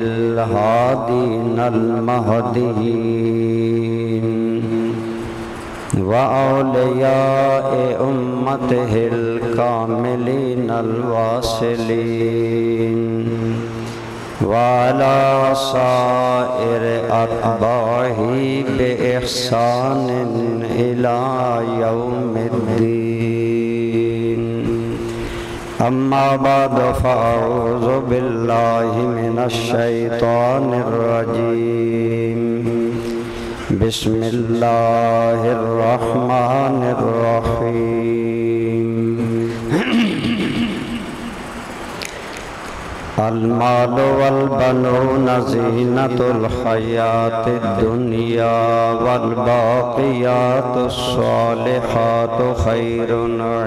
الهادين المهديين وأولياء أمته الكاملين الواصلين وعلى سائر أتباعه بإحسان إلى يوم الدين. أما بعد فأعوذ بالله من الشيطان الرجيم. بسم الله الرحمن الرحيم. المال والبنون زينة الحياة الدنيا والباقيات الصالحات خير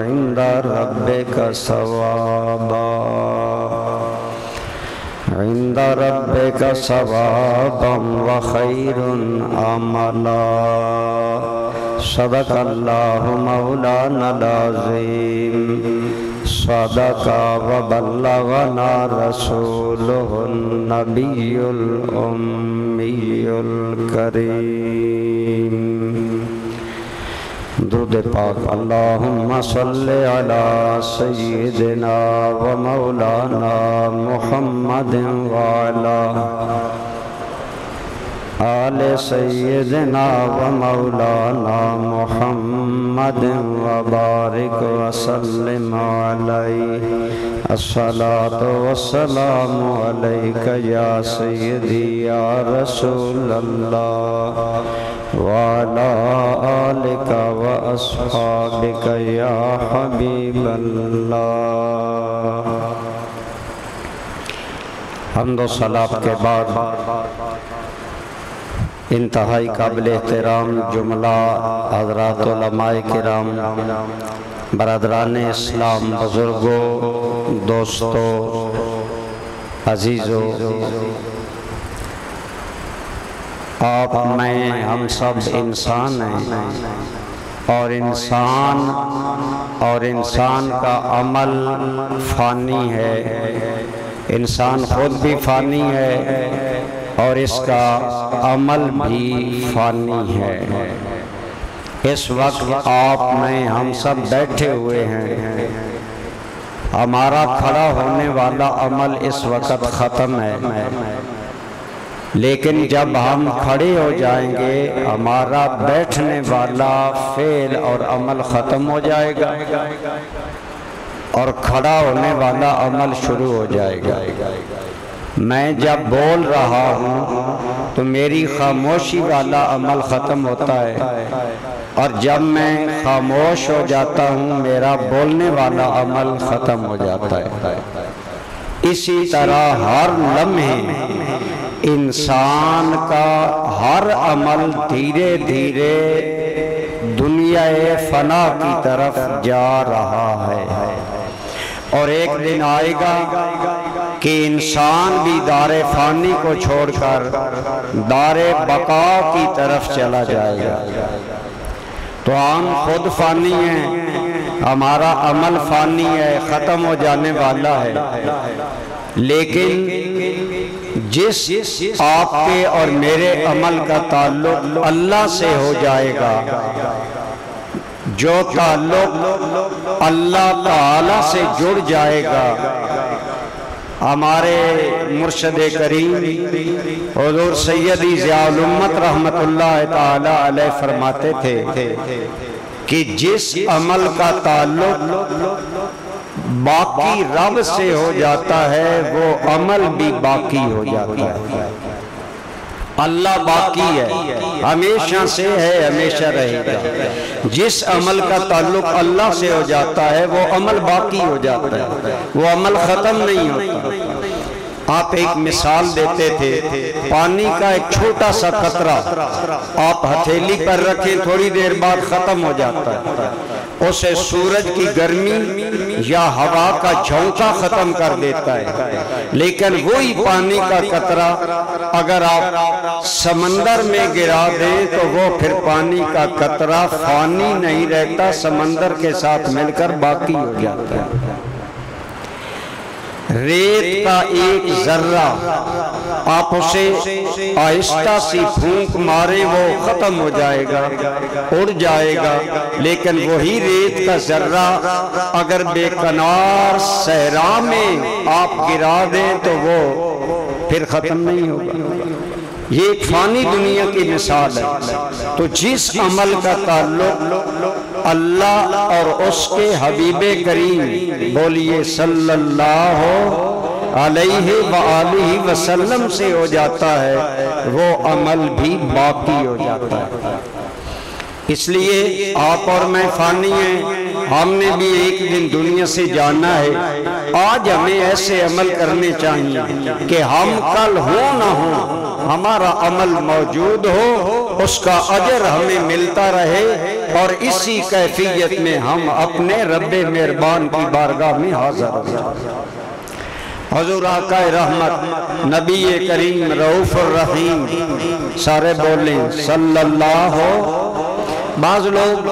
عند ربك ثوابا وخير عملا. صدق الله مولانا العظيم. صدق وبلغنا رسوله النبي الأمي الكريم. درود پاک. اللہم صل علی سیدنا و مولانا محمد وعلا آل سیدنا و مولانا محمد وبارک وسلم علیہ. الصلاة والسلام علیک یا سیدی یا رسول اللہ وعلى آلك وأصحابك يا حبيب الله. حمد و صلاة کے بعد انتہائی قابل احترام جملہ حضرات علماء کرام، برادران اسلام، بزرگوں، دوستوں، عزیزوں، آپ میں ہم سب انسان ہیں اور انسان کا عمل فانی ہے. انسان خود بھی فانی ہے اور اس کا عمل بھی فانی ہے. اس وقت آپ میں ہم سب بیٹھے ہوئے ہیں. ہمارا کھڑا ہونے والا عمل اس وقت ختم ہے، لیکن جب ہم کھڑے ہو جائیں گے ہمارا بیٹھنے والا فعل اور عمل ختم ہو جائے گا اور کھڑا ہونے والا عمل شروع ہو جائے گا. میں جب بول رہا ہوں تو میری خاموشی والا عمل ختم ہوتا ہے، اور جب میں خاموش ہو جاتا ہوں میرا بولنے والا عمل ختم ہو جاتا ہے. اسی طرح ہر لمحے انسان کا ہر عمل دھیرے دھیرے دنیا فنا کی طرف جا رہا ہے، اور ایک دن آئے گا کہ انسان بھی دار فانی کو چھوڑ کر دار بقا کی طرف چلا جائے گا. تو ہم خود فانی ہیں، ہمارا عمل فانی ہے، ختم ہو جانے والا ہے. لیکن جس آپ کے اور میرے عمل کا تعلق اللہ سے ہو جائے گا، جو تعلق اللہ تعالی سے جڑ جائے گا. ہمارے مرشد کریم حضور سیدی ضیاء الامت رحمت اللہ تعالی علیہ فرماتے تھے کہ جس عمل کا تعلق باقی رب سے ہو جاتا ہے وہ عمل بھی باقی ہو جاتا ہے. اللہ باقی ہے، ہمیشہ سے ہے، ہمیشہ رہے گا. جس عمل کا تعلق اللہ سے ہو جاتا ہے وہ عمل باقی ہو جاتا ہے، وہ عمل ختم نہیں ہوتا. آپ ایک مثال دیتے تھے، پانی کا ایک چھوٹا سا قطرہ آپ ہتھیلی پر رکھیں تھوڑی دیر بعد ختم ہو جاتا ہے. اسے سورج کی گرمی یا ہوا کا جھونکا ختم کر دیتا ہے. لیکن وہی پانی کا قطرہ اگر آپ سمندر میں گرا دیں تو وہ پھر پانی کا قطرہ فانی نہیں رہتا، سمندر کے ساتھ مل کر باقی ہو جاتا ہے. ریت کا ایک ذرہ آپ اسے آہستہ سی پھونک مارے وہ ختم ہو جائے گا، اڑ جائے گا، لیکن وہی ریت کا ذرہ اگر بے کنار صحرا میں آپ گرا دیں تو وہ پھر ختم نہیں ہوگا۔ یہ ایک فانی دنیا کی مثال ہے۔ تو جس عمل کا تعلق اللہ اور اس کے حبیب کریم بولیے صلی اللہ علیہ وآلہ وسلم سے ہو جاتا ہے، وہ عمل بھی باقی ہو جاتا ہے۔ اس لیے آپ اور میں فانی ہیں، ہم نے بھی ایک دن دنیا سے جانا ہے۔ آج ہمیں ایسے عمل کرنے چاہیے کہ ہم کل ہوں نہ ہوں، ہمارا عمل موجود ہو، اس کا اجر ہمیں ملتا رہے، اور اسی کیفیت میں ہم اپنے رب مہربان کی بارگاہ میں حاضر ہو جائیں۔ حضور آقا رحمت نبی کریم رؤوف الرحیم، سارے بولیں صلی اللہ۔ بعض لوگ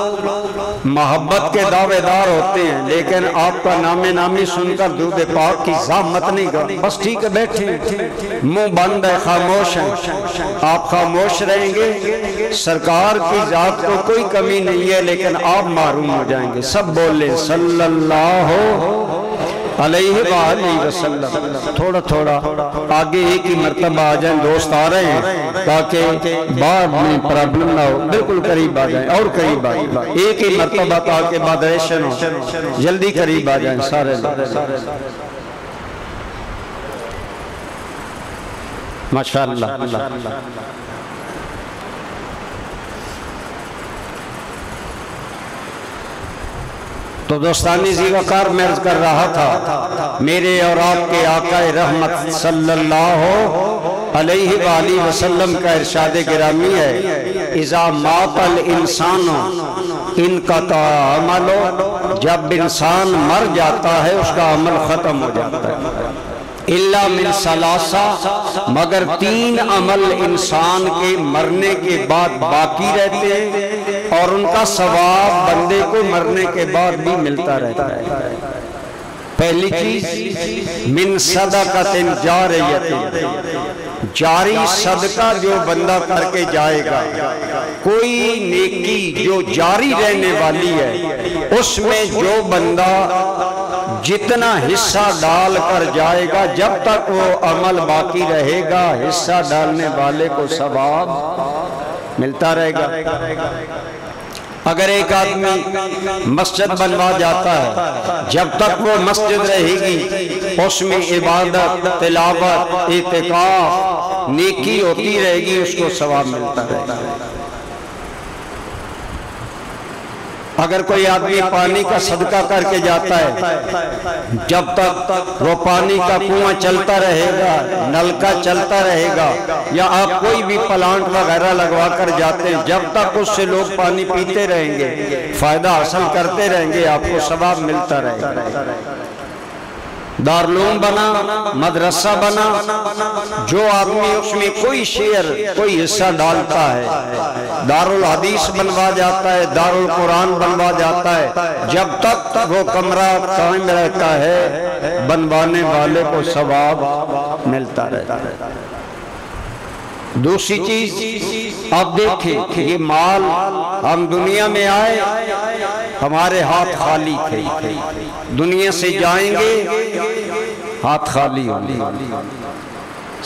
محبت کے دعوے دار ہوتے ہیں، لیکن آپ کا نام نامی سن کر درود پاک کی زحمت نہیں کرتے، بس ٹھیک ہے بیٹھے منہ بند ہے، خاموش ہیں۔ آپ خاموش رہیں گے، سرکار کی ذات کو کوئی کمی نہیں ہے، لیکن آپ محروم ہو جائیں گے۔ سب بولیں صلی اللہ علیہ وآلہ وسلم۔ تھوڑا تھوڑا آگے ایک ہی مرتبہ آ جائیں، دوست آ رہے ہیں تاکہ بعد میں پرابلم نہ ہو، بالکل قریب آ جائیں اور قریب آ جائیں، ایک ہی مرتبہ تاکہ مادریشن ہو، جلدی قریب آ جائیں سارے لوگ۔ ماشاءاللہ۔ تو دوستانی ذی وقار میں عرض کر رہا تھا، میرے اور آپ کے آقا رحمت صلی اللہ علیہ وآلہ وسلم کا ارشاد گرامی ہے، اذا مات الانسان انقطع عملہ، جب انسان مر جاتا ہے اس کا عمل ختم ہو جاتا ہے۔ الا من ثلاثہ، مگر تین عمل انسان کے مرنے کے بعد باقی رہتے ہیں، اور ان کا ثواب بندے کو مرنے کے بعد بھی ملتا رہتا ہے۔ پہلی چیز من صدقۃ جاریۃ، جاری صدقہ جو بندہ کر کے جائے گا، کوئی نیکی جو جاری رہنے والی ہے، اس میں جو بندہ جتنا حصہ ڈال کر جائے گا، جب تک وہ عمل باقی رہے گا، حصہ ڈالنے والے کو ثواب ملتا رہے گا۔ اگر ایک آدمی مسجد بنوا جاتا ہے، جب تک وہ مسجد رہے گی اس میں عبادت، تلاوت، اعتکاف، نیکی ہوتی رہے گی، اس کو ثواب ملتا رہے گا۔ اگر کوئی آدمی پانی کا صدقہ کر کے جاتا ہے، جب تک وہ پانی کا کنواں چلتا رہے گا، نلکا چلتا رہے گا، یا آپ کوئی بھی پلانٹ وغیرہ لگوا کر جاتے ہیں، جب تک اس سے لوگ پانی پیتے رہیں گے، فائدہ حاصل کرتے رہیں گے، آپ کو ثواب ملتا رہے گا۔ دارالعلوم بنا، مدرسہ بنا، جو آدمی اس میں کوئی شیئر، کوئی حصہ ڈالتا ہے، دارالحدیث بنوا جاتا ہے، دارالقرآن بنوا جاتا ہے، جب تک وہ کمرہ قائم رہتا ہے، بنوانے والے کو ثواب ملتا رہتا ہے۔ دوسری چیز آپ دیکھیں، یہ مال، ہم دنیا میں آئے، ہمارے ہاتھ خالی تھے، دنیا سے جائیں گے ہاتھ خالی ہوں گے۔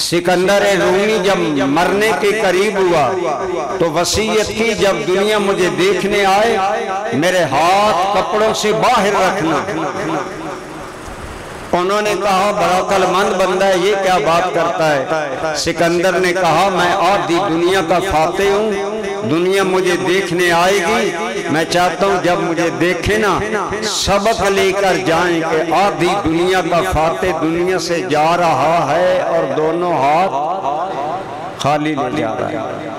سکندر رومی جب مرنے کے قریب ہوا تو وصیت کی، جب دنیا مجھے دیکھنے آئے میرے ہاتھ کپڑوں سے باہر رکھنا۔ انہوں نے کہا بڑا عقل مند بندہ ہے، یہ کیا بات کرتا ہے؟ سکندر نے کہا میں آدھی دنیا کا فاتح ہوں، دنیا مجھے دیکھنے آئے گی، میں چاہتا ہوں جب مجھے دیکھے نا سبق لے کر جائیں کہ آدھی دنیا کا فاتح دنیا سے جا رہا ہے اور دونوں ہاتھ خالی لے جا رہا ہے۔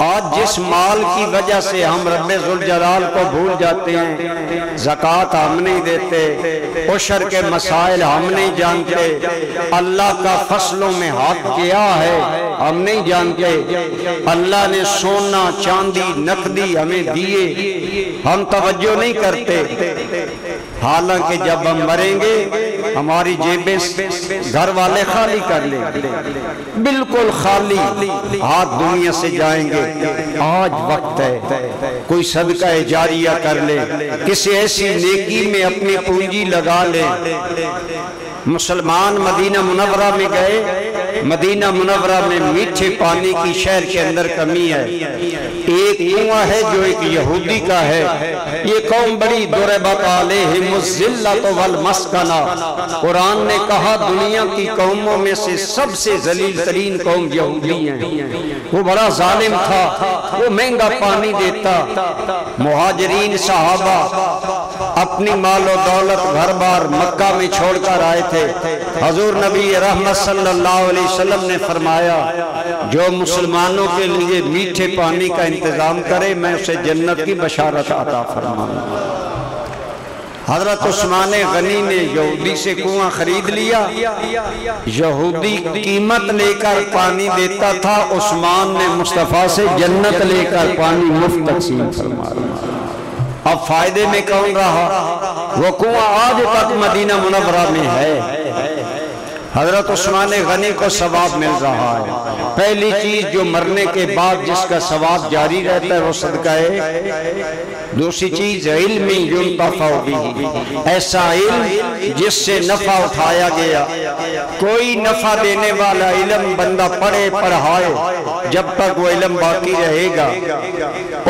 آج جس مال کی وجہ سے ہم رب ذوالجلال کو بھول جاتے ہیں، زکوٰۃ ہم نہیں دیتے، عشر کے مسائل ہم نہیں جانتے، اللہ کا فصلوں میں حق کیا ہے ہم نہیں جانتے، اللہ نے سونا چاندی نقدی ہمیں دیے، ہم توجہ نہیں کرتے، حالانکہ جب ہم مریں گے ہماری جیبیں گھر والے خالی کر لیں گے، بالکل خالی ہاتھ دنیا سے جائیں گے۔ آج وقت ہے کوئی صدقہ جاریہ کر لے، کسی ایسی نیکی میں اپنی پونجی لگا لے۔ مسلمان مدینہ منورہ میں گئے، مدینہ منورہ میں میٹھے پانی کی شہر کے اندر کمی ہے۔ ایک کنواں ہے جو ایک یہودی کا ہے۔ یہ قوم بڑی ضربت علیہم الذلۃ والمسکنہ، قرآن نے کہا دنیا کی قوموں میں سے سب سے ذلیل ترین قوم یہودی ہیں۔ وہ بڑا ظالم تھا، وہ مہنگا پانی دیتا۔ مہاجرین صحابہ اپنی مال و دولت گھر بار مکہ میں چھوڑ کر آئے تھے۔ حضور نبی رحمت صلی اللہ علیہ وسلم نے فرمایا جو مسلمانوں کے لیے میٹھے پانی کا انتظام کرے میں اسے جنت کی بشارت عطا فرماؤں۔ حضرت عثمان غنی نے یہودی سے کنواں خرید لیا، یہودی قیمت لے کر پانی دیتا تھا، عثمان نے مصطفیٰ سے جنت لے کر پانی مفت تقسیم فرمایا۔ اب فائدے میں کون رہا؟ وہ کنواں آج تک مدینہ منورہ میں ہے۔ حضرت عثمان غنی کو ثواب مل رہا ہے۔ پہلی چیز جو مرنے کے بعد جس کا ثواب جاری رہتا ہے وہ صدقہ ہے۔ دوسری چیز علم ينتفع به، ایسا علم جس سے نفع اٹھایا گیا۔ کوئی نفع دینے والا علم بندہ پڑھے پڑھائے، جب تک وہ علم باقی رہے گا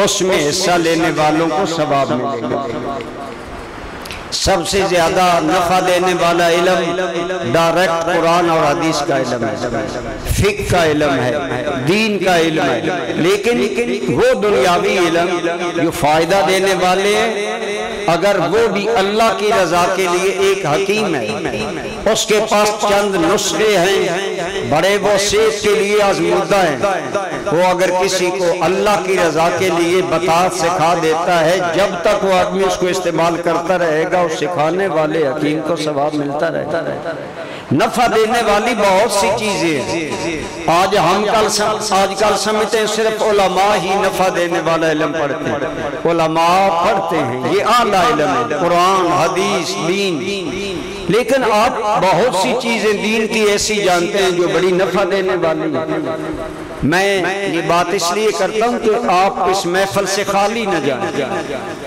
اس میں حصہ لینے والوں کو ثواب ملے گا۔ سب سے زیادہ نفع دینے والا علم ڈائریکٹ قرآن اور حدیث کا علم ہے، فقہ کا علم ہے، دین کا علم ہے۔ لیکن وہ دنیاوی علم جو فائدہ دینے والے ہیں، اگر وہ بھی اللہ کی رضا کے لیے ایک حکیم ہے، اس کے پاس چند نسخے ہیں، بڑے وہ صحت کے لیے آزمودہ ہیں، وہ اگر کسی کو اللہ کی رضا کے لیے بتا سکھا دیتا ہے، جب تک وہ آدمی اس کو استعمال کرتا رہے گا اس سکھانے والے حکیم کو ثواب ملتا رہتا ہے۔ نفع دینے والی بہت سی چیزیں ہیں۔ آج کل سمجھتے ہیں صرف علماء ہی نفع دینے والا علم پڑھتے ہیں۔ علماء پڑھتے ہیں، یہ اعلیٰ علم ہے، قرآن حدیث دین۔ لیکن آپ بہت سی چیزیں دین کی ایسی جانتے ہیں جو بڑی نفع دینے والی ہیں۔ میں یہ بات اس لیے کرتا ہوں کہ آپ اس محفل سے خالی نہ جائیں۔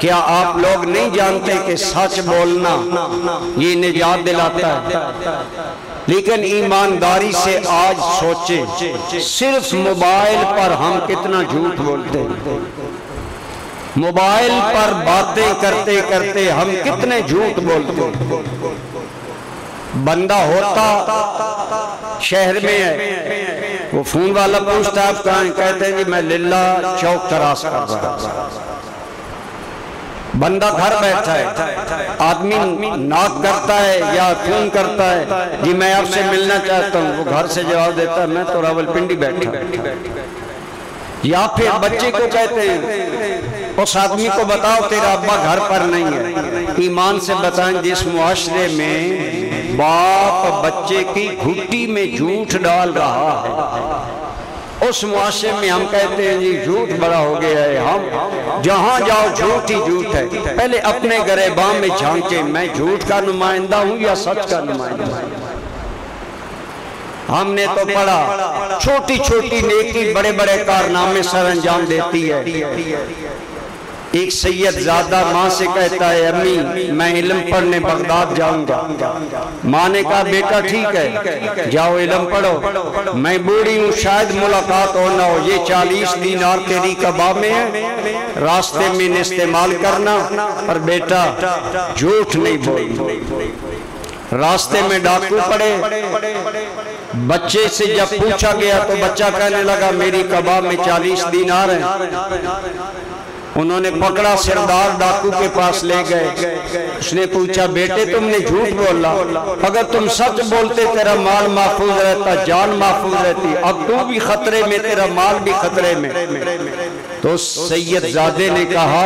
کیا آپ لوگ نہیں جانتے کہ سچ بولنا یہ نجات دلاتا ہے؟ لیکن ایمانداری سے آج سوچیں، صرف موبائل پر ہم کتنا جھوٹ بولتے ہیں، موبائل پر باتیں کرتے کرتے ہم کتنے جھوٹ بولتے ہیں۔ بندہ ہوتا شہر میں ہے، وہ فون والا پوچھتا ہے آپ کہاں ہیں، کہتے ہیں جی میں للہ چوک تراس کر رہا ہوں۔ بندہ گھر بیٹھا ہے، آدمی ناک کرتا ہے یا فون کرتا ہے جی میں آپ سے ملنا چاہتا ہوں، وہ گھر سے جواب دیتا ہے میں تو راولپنڈی بیٹھا ہوں۔ یا پھر بچے کو کہتے ہیں اس آدمی کو بتاؤ تیرا ابا گھر پر نہیں ہے۔ ایمان سے بتائیں جس معاشرے میں باپ بچے کی گھٹی میں جھوٹ ڈال رہا ہے، اس معاشرے میں ہم کہتے ہیں جی جھوٹ بڑا ہو گیا ہے، ہم جہاں جاؤ جھوٹ ہی جھوٹ ہے۔ پہلے اپنے گریباں میں جھانکیں میں جھوٹ کا نمائندہ ہوں یا سچ کا نمائندہ ہوں۔ ہم نے تو پڑھا چھوٹی چھوٹی نیکی بڑے بڑے کارنامے سر انجام دیتی ہے۔ ایک سید زادہ ماں سے کہتا ہے امی میں علم پڑھنے بغداد جاؤں گا۔ ماں نے کہا بیٹا ٹھیک ہے جاؤ علم پڑھو، میں بوڑھی ہوں شاید ملاقات ہو نہ ہو، یہ 40 دینار تیری کباب میں ہے، راستے میں استعمال کرنا، اور بیٹا جھوٹ نہیں بولنا۔ راستے میں ڈاکو پڑے، بچے سے جب پوچھا گیا تو بچہ کہنے لگا میری کباب میں 40 دینار ہیں۔ انہوں نے پکڑا، سردار ڈاکو کے پاس لے گئے، اس نے پوچھا بیٹے تم نے جھوٹ بولا، اگر تم سچ بولتے تیرا مال محفوظ رہتا، جان محفوظ رہتی، اب تو بھی خطرے میں، تیرا مال بھی خطرے میں۔ تو سید زادے نے کہا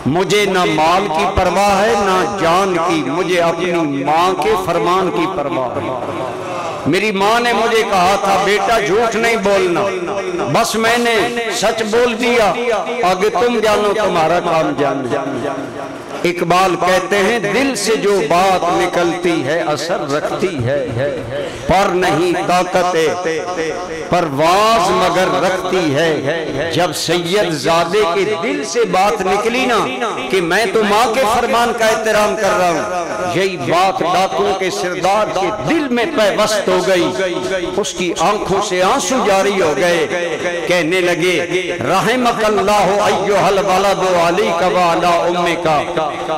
مجھے نہ مال کی پرواہ ہے نہ جان کی، مجھے اپنی ماں کے فرمان کی پرواہ ہے۔ میری ماں نے مجھے کہا تھا بیٹا جھوٹ نہیں بولنا، بس میں نے سچ بول دیا، آگے تم جانو تمہارا کام جانو۔ اقبال کہتے ہیں دل سے جو بات نکلتی ہے اثر رکھتی ہے، پر نہیں طاقت پرواز مگر رکھتی ہے۔ جب سید زادے کے دل سے بات نکلی نا کہ میں تو ماں کے فرمان کا احترام کر رہا ہوں، یہی بات ڈاکوں کے سردار کے دل میں پیوست ہو گئی، اس کی آنکھوں سے آنسو جاری ہو گئے، کہنے لگے رحمک اللہ ایھا الولد علیک وعلی امک،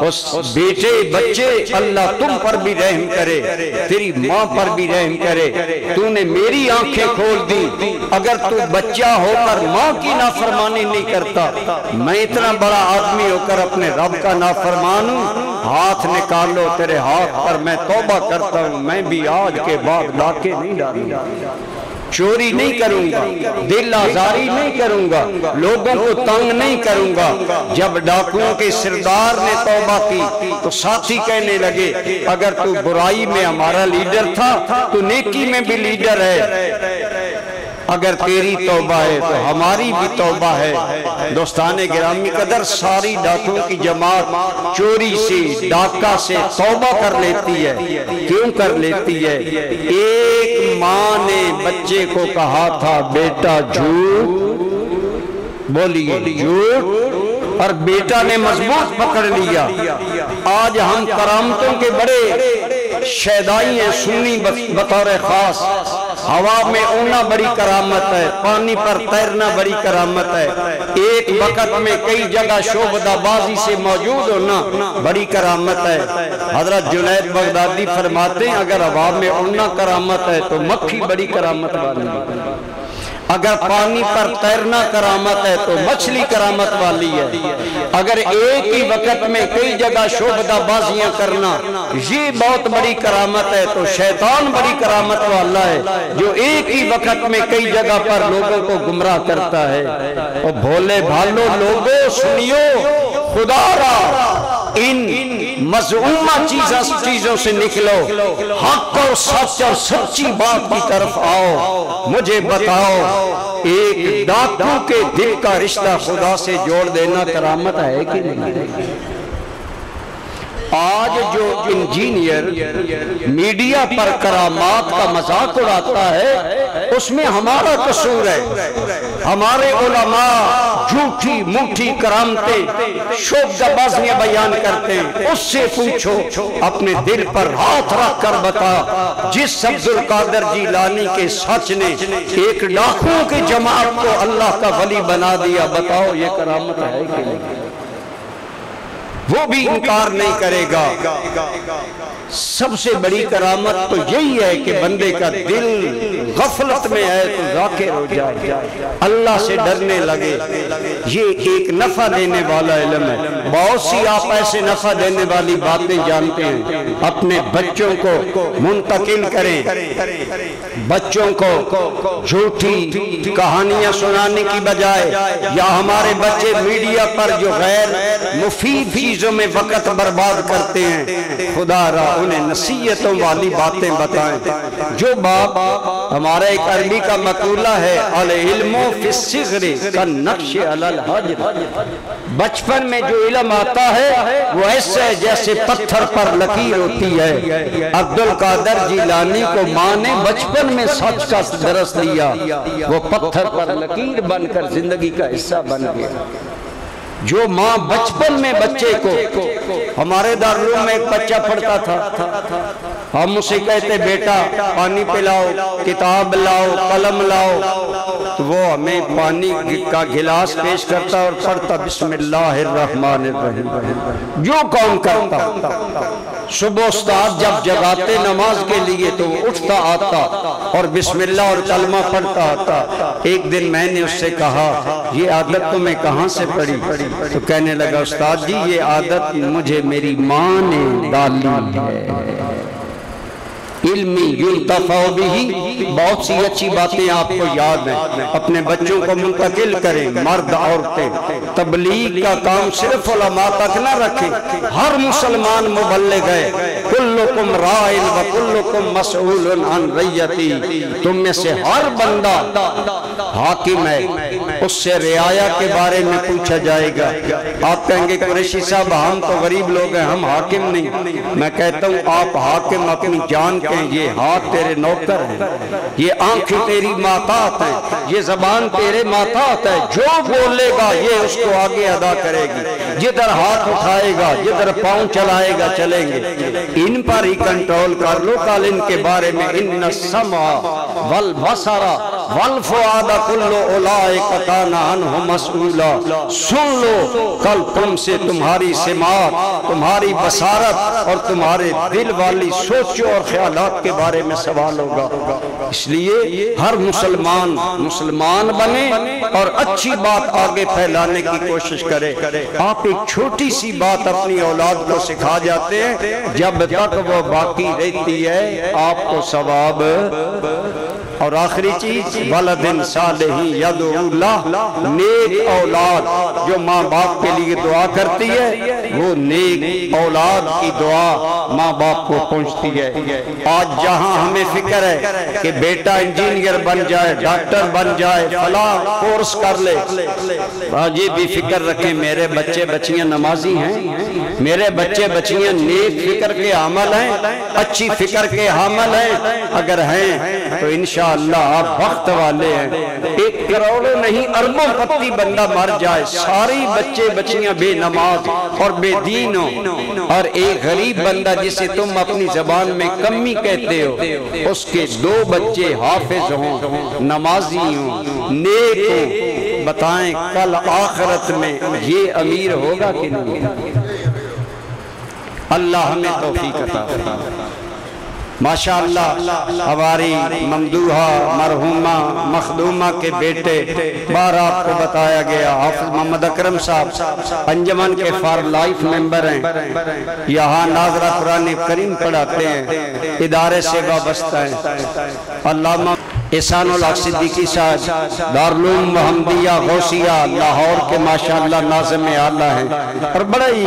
اس بیٹے بچے اللہ تم پر بھی رحم کرے، تیری ماں پر بھی رحم کرے، تو نے میری آنکھیں کھول دی، اگر تو بچہ ہو کر ماں کی نافرمانی نہیں کرتا، میں اتنا بڑا آدمی ہو کر اپنے رب کا نافرمان ہوں، ہاتھ نکالو تیرے ہاتھ پر میں توبہ کرتا ہوں، میں بھی آج کے بعد ڈاکے نہیں ڈالوں گا، چوری نہیں کروں گا، دل آزاری نہیں کروں گا، لوگوں کو تنگ نہیں کروں گا۔ جب ڈاکوؤں کے سردار نے توبہ کی تو ساتھی کہنے لگے اگر تو برائی میں ہمارا لیڈر تھا تو نیکی میں بھی لیڈر ہے، اگر تیری توبہ ہے تو ہماری بھی توبہ ہے۔ دوستان گرامی قدر ساری ڈاکوں کی جماعت چوری سے ڈاکہ سے توبہ کر لیتی ہے، کیوں کر لیتی ہے؟ ایک ماں نے بچے کو کہا تھا بیٹا جھوٹ بولیے، جھوٹ، اور بیٹا نے مضبوط پکڑ لیا۔ آج ہم کرامتوں کے بڑے شیدائی ہیں، سنی بطور خاص، ہوا میں اڑنا بڑی کرامت ہے، پانی پر تیرنا بڑی کرامت ہے، ایک وقت میں کئی جگہ شعبدہ بازی سے موجود ہونا بڑی کرامت ہے۔ حضرت جنید بغدادی فرماتے ہیں اگر ہوا میں اڑنا کرامت ہے تو مکھی بڑی کرامت والی ہے، اگر پانی پر تیرنا کرامت ہے تو مچھلی کرامت والی ہے، اگر ایک ہی وقت میں کئی جگہ شعبدہ بازیاں کرنا یہ بہت بڑی کرامت ہے، تو شیطان بڑی کرامت والا ہے جو ایک ہی وقت میں کئی جگہ پر لوگوں کو گمراہ کرتا ہے۔ اور بھولے بھالو لوگوں سنیو، خدا را ان مذعومہ چیزوں سے نکلو، حق اور سچ اور سچی بات کی طرف آؤ، مجھے بتاؤ ایک ڈاکو کے دل کا رشتہ خدا سے جوڑ دینا کرامت ہے کہ نہیں؟ آج جو انجینئر میڈیا پر کرامات کا مذاق اڑاتا ہے اس میں ہمارا قصور ہے، ہمارے علماء جھوٹی موٹی کرامتیں شعبدہ بازیاں بیان کرتے ہیں، اس سے پوچھو اپنے دل پر ہاتھ رکھ کر بتا جس عبدالقادر جیلانی کے سچ نے ایک لاکھوں کی جماعت کو اللہ کا ولی بنا دیا، بتاؤ یہ کرامت ہے کہ نہیں؟ وہ بھی انکار نہیں کرے گا۔ سب سے بڑی کرامت تو یہی ہے کہ بندے کا دل غفلت میں ہے تو ذاکر ہو جائے، اللہ سے ڈرنے لگے، یہ ایک نفع دینے والا علم ہے۔ بہت سی آپ ایسے نفع دینے والی باتیں جانتے ہیں، اپنے بچوں کو منتقل کریں، بچوں کو جھوٹی کہانیاں سنانے کی بجائے، یا ہمارے بچے میڈیا پر جو غیر مفید چیزوں میں وقت برباد کرتے ہیں، خدا را انہیں نصیحتوں والی باتیں بتائیں۔ جو باپ، ہمارا ایک عربی کا مقولہ ہے العلم فی الصغر کالنقش علی الحجر، بچپن میں جو علم آتا ہے وہ ایسے ہے جیسے پتھر پر لکیر ہوتی ہے۔ عبدالقادر جیلانی کو ماں نے بچپن میں سچ کا درس دیا، وہ پتھر پر لکیر بن کر زندگی کا حصہ بن گیا۔ جو ماں بچپن میں بچے کو، ہمارے دارالعلوم میں ایک بچہ پڑھتا تھا، ہم اسے کہتے بیٹا پانی پلاؤ، کتاب لاؤ، قلم لاؤ، تو وہ ہمیں پانی کا گلاس پیش کرتا اور پڑھتا بسم اللہ الرحمن الرحیم، جو کام کرتا۔ صبح استاد جب جگاتے نماز کے لیے تو وہ اٹھتا آتا اور بسم اللہ اور کلمہ پڑھتا آتا۔ ایک دن میں نے اس سے کہا یہ عادت تمہیں کہاں سے پڑھی؟ تو کہنے لگا استاد جی یہ عادت مجھے میری ماں نے ڈالی ہے۔ علمی ینتفع بھی، بہت سی اچھی باتیں آپ کو یاد ہیں، اپنے بچوں کو منتقل کریں، مرد عورتیں۔ تبلیغ کا کام صرف علماء تک نہ رکھیں، ہر مسلمان مبلغ ہے۔ کلکم راعٍ وکلکم مسئول عن رعیتہ، تم میں سے ہر بندہ حاکم ہے، اس سے رعایا کے بارے میں پوچھا جائے گا۔ آپ کہیں گے قریشی صاحب ہم تو غریب لوگ ہیں، ہم حاکم نہیں۔ میں کہتا ہوں آپ حاکم اپنی جان کے ہیں، یہ ہاتھ تیرے نوکر ہیں، یہ آنکھیں تیری ماتحت ہیں، یہ زبان تیرے ماتحت ہے، جو بولے گا یہ اس کو آگے ادا کرے گی، جدھر ہاتھ اٹھائے گا جدھر پاؤں چلائے گا چلیں گے۔ ان پر ہی کنٹرول کر لو، کل ان کے بارے میں ان السمع والبصر والفؤاد کل اولئک کان عنہ مسئولا، سن لو کل تم سے تمہاری سماعت، تمہاری بصارت اور تمہارے دل والی سوچوں اور خیالات کے بارے میں سوال ہوگا۔ اس لیے ہر مسلمان بنے اور اچھی بات آگے پھیلانے کی کوشش کرے۔ آپ ایک چھوٹی سی بات اپنی اولاد کو سکھا جاتے ہیں، جب تک وہ باقی رہتی ہے آپ کو ثواب۔ اور آخری چیز ولد صالح یدعو لہ، نیک اولاد جو ماں باپ کے لیے دعا کرتی ہے، وہ نیک اولاد کی دعا ماں باپ کو پہنچتی ہے۔ آج جہاں ہمیں فکر ہے کہ بیٹا انجینئر بن جائے، ڈاکٹر بن جائے، فلاں کورس کر لے، آج یہ بھی فکر رکھیں میرے بچے بچیاں نمازی ہیں، میرے بچے بچیاں نیک فکر کے حامل ہیں، اچھی فکر کے حامل ہیں۔ اگر ہیں تو انشاءاللہ آپ وقت والے ہیں۔ 1 کروڑ نہیں اربوں پتی بندہ مر جائے، ساری بچے بچیاں بے نماز اور بے دین ہو، اور ایک غریب بندہ جسے تم اپنی زبان میں کمی کہتے ہو، اس کے 2 بچے حافظ ہوں، نمازی ہوں، نیک ہوں، بتائیں کل آخرت میں یہ امیر ہوگا کہ نہیں؟ اللہ ہمیں توفیق عطا فرمائے۔ ماشاءاللہ ہماری ممدوحہ مرحومہ مخدومہ کے بیٹے، بار آپ کو بتایا گیا، حافظ محمد اکرم صاحب انجمن کے فار لائف ممبر ہیں، یہاں ناظرہ قرآن کریم پڑھاتے ہیں، ادارے سے وابستہ ہیں۔ علامہ احسان الحق صدیقی صاحب دارالعلوم محمدیہ غوثیہ لاہور کے ماشاءاللہ ناظم اعلیٰ ہیں، اور بڑا ہی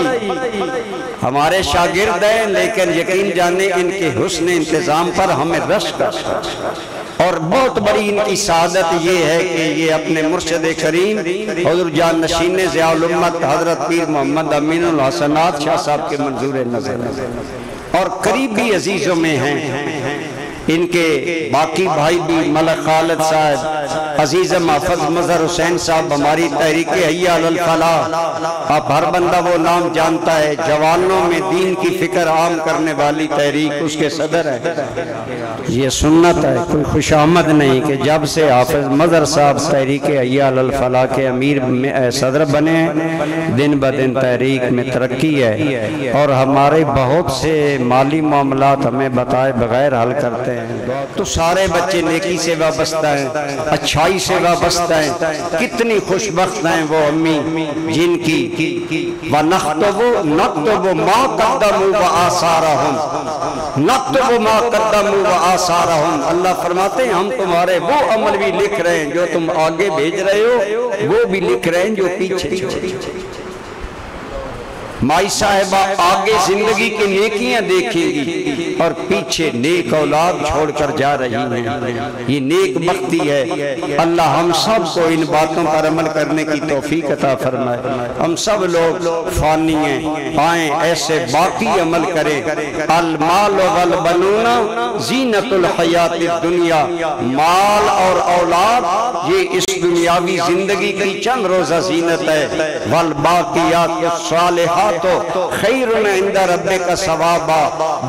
ہمارے شاگرد ہیں، لیکن یقین جانے ان کے حسن انتظام پر ہمیں رشک ہے۔ اور بہت بڑی ان کی سعادت یہ ہے کہ یہ اپنے مرشد کریم حضور جان نشین ضیاء الامت حضرت پیر محمد امین الحسنات شاہ صاحب کے منظور نظر اور قریبی عزیزوں میں ہیں۔ ان کے باقی بھائی بھی ملک خالد صاحب، عزیز محفظ مظہر حسین صاحب، ہماری تحریک حی علی الفلاح، آپ ہر بندہ وہ نام جانتا ہے، جوانوں میں دین کی فکر عام کرنے والی تحریک اس کے صدر ہے۔ یہ سنت ہے، کوئی خوش آمد نہیں کہ جب سے حافظ مظہر صاحب تحریک حی علی الفلاح کے امیر صدر بنے ہیں، دن بدن تحریک میں ترقی ہے، اور ہمارے بہت سے مالی معاملات ہمیں بتائے بغیر حل کرتے ہیں۔ تو سارے بچے نیکی سے وابستہ ہیں، اچھائی سے وابستہ ہیں۔ کتنی خوش بخت ہیں وہ امی جن کی وَنَخْتُبُ مَا قَدَّمُوا وَآثَارَهُمْ، نَخْتُبُ مَا قَدَّمُوا وَآثَارَهُمْ، اللہ فرماتے ہیں ہم تمہارے وہ عمل بھی لکھ رہے ہیں جو تم آگے بھیج رہے ہو، وہ بھی لکھ رہے ہیں جو پیچھے چھوڑ۔ مائی صاحبہ آگے زندگی کی نیکیاں دیکھیں گی اور پیچھے نیک اولاد چھوڑ کر جا رہی ہیں، یہ نیک بختی ہے۔ اللہ ہم سب کو ان باتوں پر عمل کرنے کی توفیق عطا فرمائے۔ ہم سب لوگ فانی ہیں، آئیں ایسے باقی عمل کریں۔ المال والبنون زینت الحیات الدنیا، مال اور اولاد یہ اس دنیاوی زندگی کی چند روزہ زینت ہے۔ والباقیات الصالحات تو خیر عند ربک ثوابا،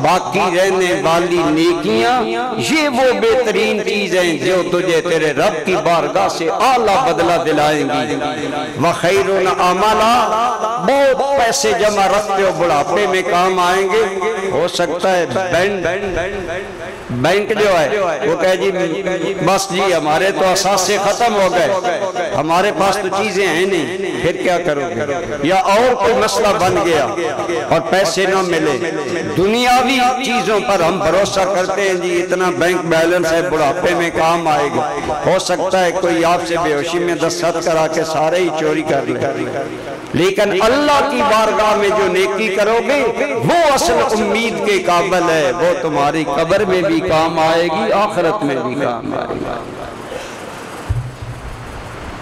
باقی رہنے والی نیکیاں یہ وہ بہترین چیزیں جو تجھے تیرے رب کی بارگاہ سے اعلیٰ بدلہ دلائیں گی۔ وخیر عملا، بہت پیسے جمع رکھتے ہو بڑھاپے میں کام آئیں گے، ہو سکتا ہے بینک جو ہے وہ کہے جی بس جی ہمارے تو اثاثے ختم ہو گئے، ہمارے پاس تو چیزیں ہیں نہیں، پھر کیا کرو گے؟ یا اور کوئی مسئلہ بن گیا اور پیسے نہ ملے۔ دنیاوی چیزوں پر ہم بھروسہ کرتے ہیں جی اتنا بینک بیلنس ہے بڑھاپے میں کام آئے گا، ہو سکتا ہے کوئی آپ سے بے ہوشی میں دستخط کرا کے سارے ہی چوری کر لے۔ لیکن اللہ کی بارگاہ میں جو نیکی کرو گے وہ اصل امید کے قابل ہے، وہ تمہاری قبر میں بھی کام آئے گی، آخرت میں بھی کام آئے گی۔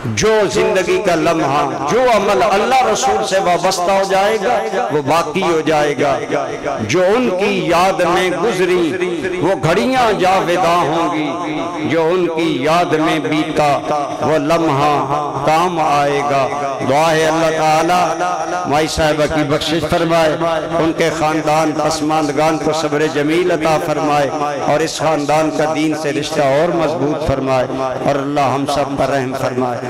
جو زندگی کا لمحہ، جو عمل اللہ رسول سے وابستہ ہو جائے گا وہ باقی ہو جائے گا، جو ان کی یاد میں گزری وہ گھڑیاں جاوداں ہوں گی، جو ان کی یاد میں بیتا وہ لمحہ کام آئے گا۔ دعا ہے اللہ تعالیٰ مائی صاحبہ کی بخشش فرمائے، ان کے خاندان پسماندگان کو صبر جمیل عطا فرمائے، اور اس خاندان کا دین سے رشتہ اور مضبوط فرمائے، اور اللہ ہم سب پر رحم فرمائے۔